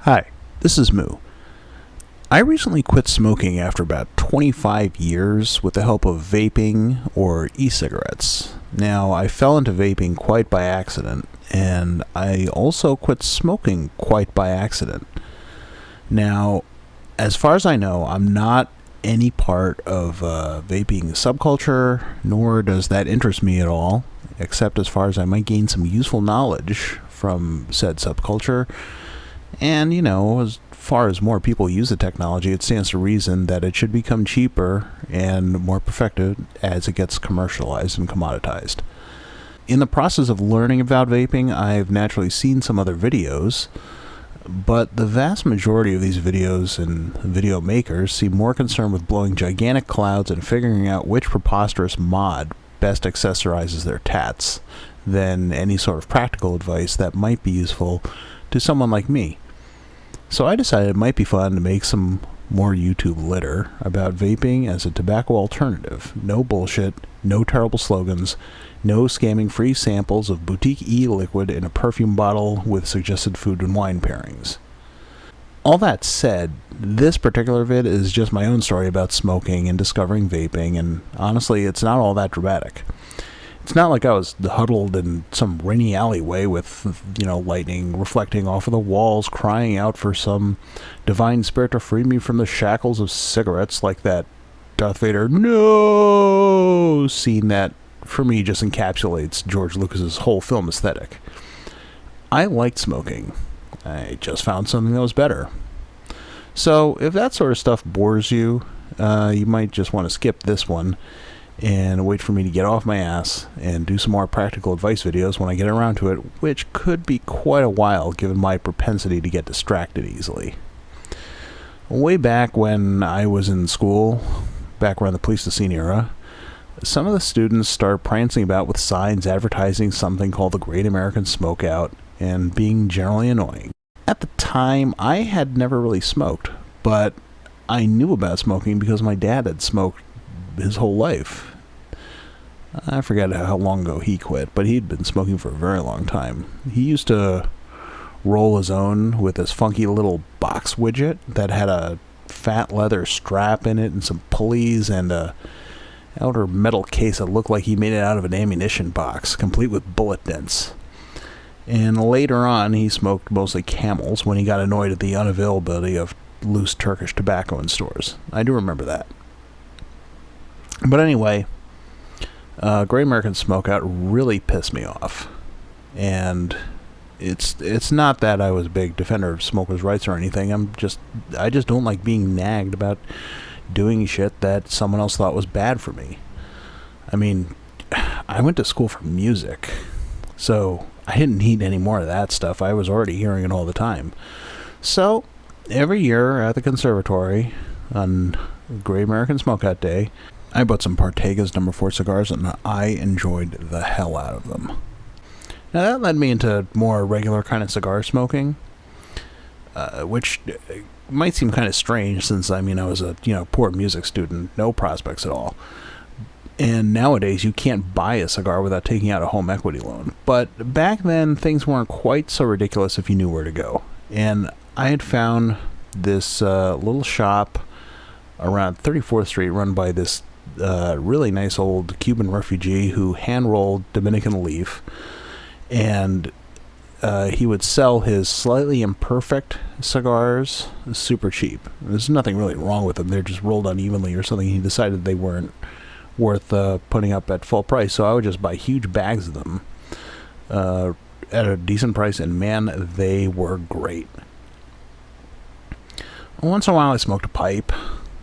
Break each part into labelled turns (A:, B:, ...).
A: Hi, this is Moo. I recently quit smoking after about 25 years with the help of vaping or e-cigarettes. Now, I fell into vaping quite by accident, and I also quit smoking quite by accident. Now, as far as I know, I'm not any part of vaping subculture, nor does that interest me at all, except as far as I might gain some useful knowledge from said subculture. And, as far as more people use the technology, it stands to reason that it should become cheaper and more perfected as it gets commercialized and commoditized. In the process of learning about vaping, I've naturally seen some other videos, but the vast majority of these videos and video makers seem more concerned with blowing gigantic clouds and figuring out which preposterous mod best accessorizes their tats than any sort of practical advice that might be useful to someone like me. So I decided it might be fun to make some more YouTube litter about vaping as a tobacco alternative. No bullshit, no terrible slogans, no scamming free samples of boutique e-liquid in a perfume bottle with suggested food and wine pairings. All that said, this particular vid is just my own story about smoking and discovering vaping, and honestly, it's not all that dramatic. It's not like I was huddled in some rainy alleyway with, lightning reflecting off of the walls, crying out for some divine spirit to free me from the shackles of cigarettes, like that Darth Vader "No" scene that, for me, just encapsulates George Lucas's whole film aesthetic. I liked smoking. I just found something that was better. So, if that sort of stuff bores you, you might just want to skip this one and wait for me to get off my ass and do some more practical advice videos when I get around to it, which could be quite a while given my propensity to get distracted easily. Way back when I was in school, back around the Pleistocene era, some of the students started prancing about with signs advertising something called the Great American Smokeout and being generally annoying. At the time, I had never really smoked, but I knew about smoking because my dad had smoked his whole life. I forget how long ago he quit, but he'd been smoking for a very long time. He used to roll his own with this funky little box widget that had a fat leather strap in it and some pulleys and a outer metal case that looked like he made it out of an ammunition box, complete with bullet dents. And later on, he smoked mostly Camels when he got annoyed at the unavailability of loose Turkish tobacco in stores. I do remember that. But anyway, Great American Smokeout really pissed me off. And it's not that I was a big defender of smokers' rights or anything. I just don't like being nagged about doing shit that someone else thought was bad for me. I mean, I went to school for music, so I didn't need any more of that stuff. I was already hearing it all the time. So, every year at the conservatory, on Great American Smokeout Day, I bought some Partega's No. 4 cigars, and I enjoyed the hell out of them. Now, that led me into more regular kind of cigar smoking, which might seem kind of strange since, I was a, poor music student, no prospects at all. And nowadays, you can't buy a cigar without taking out a home equity loan. But back then, things weren't quite so ridiculous if you knew where to go. And I had found this little shop around 34th Street run by this really nice old Cuban refugee who hand-rolled Dominican leaf. And he would sell his slightly imperfect cigars super cheap. There's nothing really wrong with them. They're just rolled unevenly or something. He decided they weren't worth putting up at full price, so I would just buy huge bags of them at a decent price, and man, they were great. Once in a while I smoked a pipe,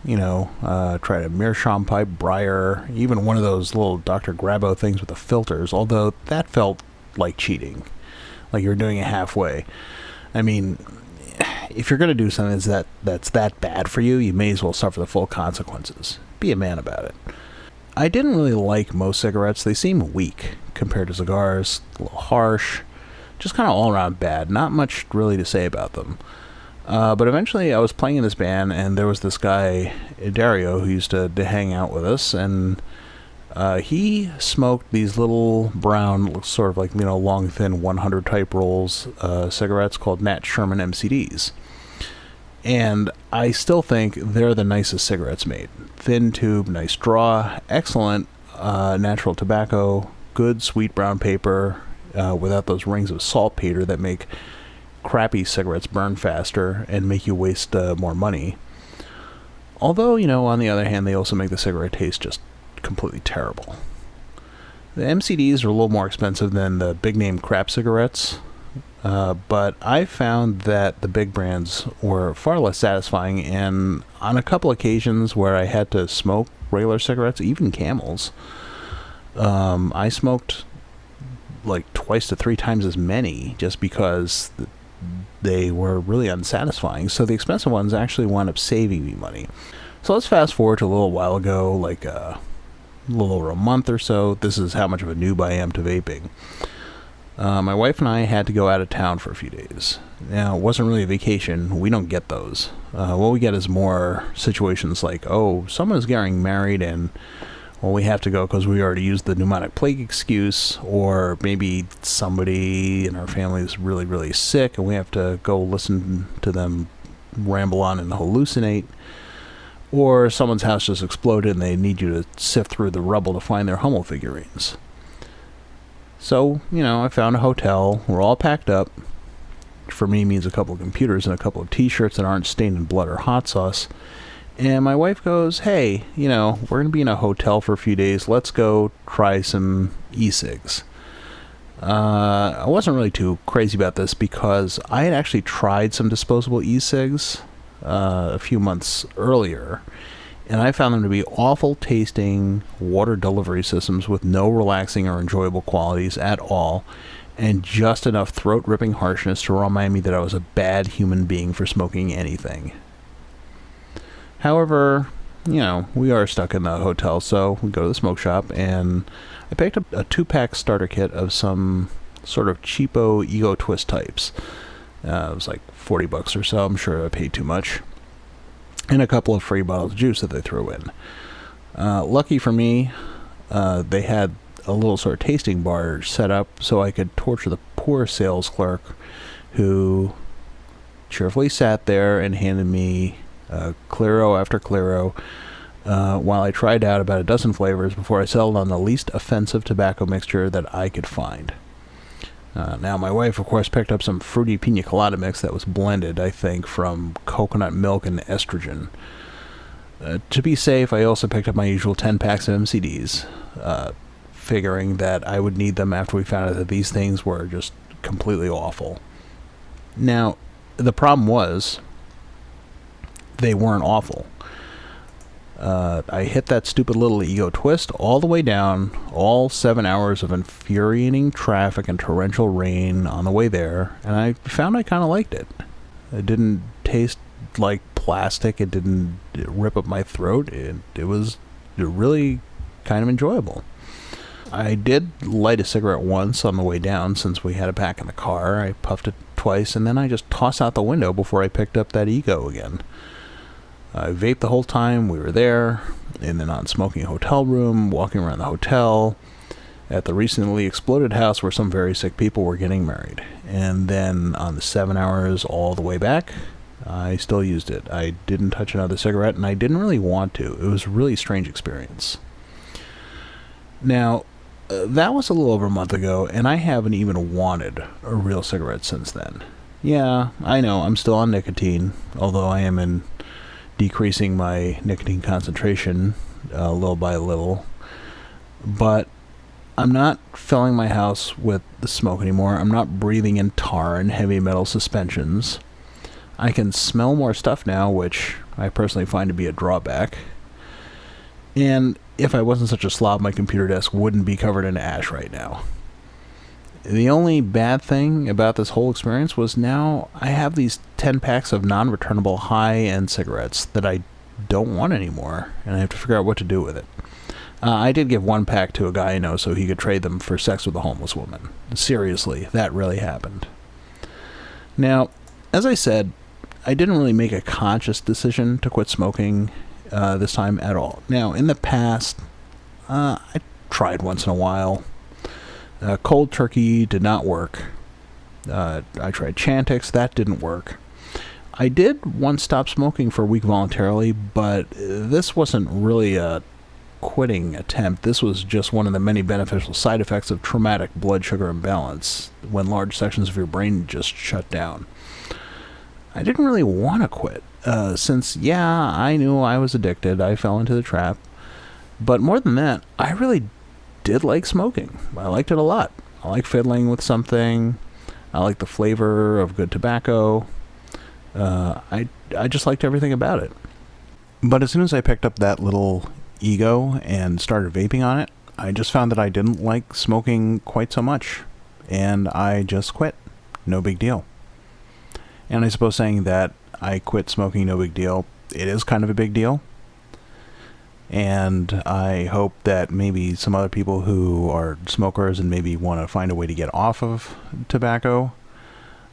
A: tried a meerschaum pipe, briar, even one of those little Dr. Grabo things with the filters, although that felt like cheating, like you were doing it halfway. I mean, if you're going to do something that's that bad for you, you may as well suffer the full consequences. Be a man about it. I didn't really like most cigarettes. They seem weak compared to cigars, a little harsh, just kind of all around bad. Not much really to say about them. But eventually I was playing in this band, and there was this guy, Dario, who used to hang out with us, and he smoked these little brown, sort of like, long, thin 100 type rolls cigarettes called Nat Sherman MCDs. And I still think they're the nicest cigarettes made. Thin tube, nice draw, excellent natural tobacco, good sweet brown paper, without those rings of saltpeter that make crappy cigarettes burn faster and make you waste more money. Although, on the other hand, they also make the cigarette taste just completely terrible. The MCDs are a little more expensive than the big name crap cigarettes, but I found that the big brands were far less satisfying, and on a couple occasions where I had to smoke regular cigarettes, even Camels, I smoked like twice to three times as many just because they were really unsatisfying. So the expensive ones actually wound up saving me money. So let's fast forward to a little while ago, like a little over a month or so. This is how much of a noob I am to vaping. My wife and I had to go out of town for a few days. Now, it wasn't really a vacation. We don't get those. What we get is more situations like, oh, someone is getting married and, well, we have to go because we already used the pneumatic plague excuse, or maybe somebody in our family is really, really sick and we have to go listen to them ramble on and hallucinate, or someone's house just exploded and they need you to sift through the rubble to find their Hummel figurines. So, I found a hotel. We're all packed up. For me, means a couple of computers and a couple of t-shirts that aren't stained in blood or hot sauce. And my wife goes, hey, we're going to be in a hotel for a few days. Let's go try some e-cigs. I wasn't really too crazy about this because I had actually tried some disposable e-cigs a few months earlier, and I found them to be awful tasting water delivery systems with no relaxing or enjoyable qualities at all, and just enough throat-ripping harshness to remind me that I was a bad human being for smoking anything. However, we are stuck in the hotel, so we go to the smoke shop, and I picked up a 2-pack starter kit of some sort of cheapo ego twist types. It was like $40 or so. I'm sure I paid too much. And a couple of free bottles of juice that they threw in. Lucky for me, they had a little sort of tasting bar set up so I could torture the poor sales clerk who cheerfully sat there and handed me Claro after Claro while I tried out about a dozen flavors before I settled on the least offensive tobacco mixture that I could find. Now, my wife, of course, picked up some fruity pina colada mix that was blended, I think, from coconut milk and estrogen. To be safe, I also picked up my usual 10 packs of MCDs, figuring that I would need them after we found out that these things were just completely awful. Now, the problem was, they weren't awful. I hit that stupid little ego twist all the way down, all 7 hours of infuriating traffic and torrential rain on the way there, and I found I kind of liked it. It didn't taste like plastic. It didn't rip up my throat. It was really kind of enjoyable. I did light a cigarette once on the way down since we had a pack in the car. I puffed it twice, and then I just tossed out the window before I picked up that ego again. I vaped the whole time we were there, in the non-smoking hotel room, walking around the hotel, at the recently exploded house where some very sick people were getting married. And then on the 7 hours all the way back, I still used it. I didn't touch another cigarette, and I didn't really want to. It was a really strange experience. Now, that was a little over a month ago, and I haven't even wanted a real cigarette since then. Yeah, I know, I'm still on nicotine, although I am decreasing my nicotine concentration little by little. But I'm not filling my house with the smoke anymore. I'm not breathing in tar and heavy metal suspensions. I can smell more stuff now, which I personally find to be a drawback. And if I wasn't such a slob, my computer desk wouldn't be covered in ash right now. The only bad thing about this whole experience was now I have these 10 packs of non-returnable high-end cigarettes that I don't want anymore, and I have to figure out what to do with it. I did give one pack to a guy I know so he could trade them for sex with a homeless woman. Seriously, that really happened. Now, as I said, I didn't really make a conscious decision to quit smoking this time at all. Now, in the past, I tried once in a while. Cold turkey did not work. I tried Chantix, that didn't work. I did once stop smoking for a week voluntarily, but this wasn't really a quitting attempt. This was just one of the many beneficial side effects of traumatic blood sugar imbalance, when large sections of your brain just shut down. I didn't really want to quit, since, yeah, I knew I was addicted. I fell into the trap. But more than that, I really did like smoking. I liked it a lot. I like fiddling with something. I like the flavor of good tobacco. I just liked everything about it. But as soon as I picked up that little ego and started vaping on it, I just found that I didn't like smoking quite so much, and I just quit. No big deal. And I suppose saying that I quit smoking, no big deal, it is kind of a big deal. And I hope that maybe some other people who are smokers and maybe want to find a way to get off of tobacco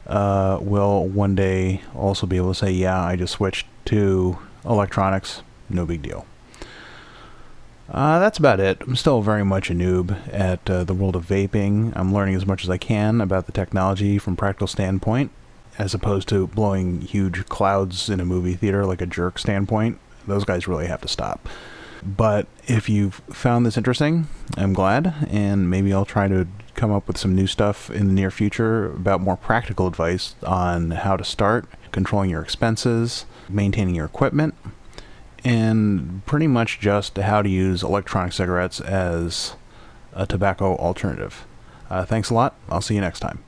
A: will one day also be able to say, yeah, I just switched to electronics, no big deal. That's about it. I'm still very much a noob at the world of vaping. I'm learning as much as I can about the technology from a practical standpoint, as opposed to blowing huge clouds in a movie theater like a jerk standpoint. Those guys really have to stop. But if you've found this interesting, I'm glad, and maybe I'll try to come up with some new stuff in the near future about more practical advice on how to start, controlling your expenses, maintaining your equipment, and pretty much just how to use electronic cigarettes as a tobacco alternative. Thanks a lot. I'll see you next time.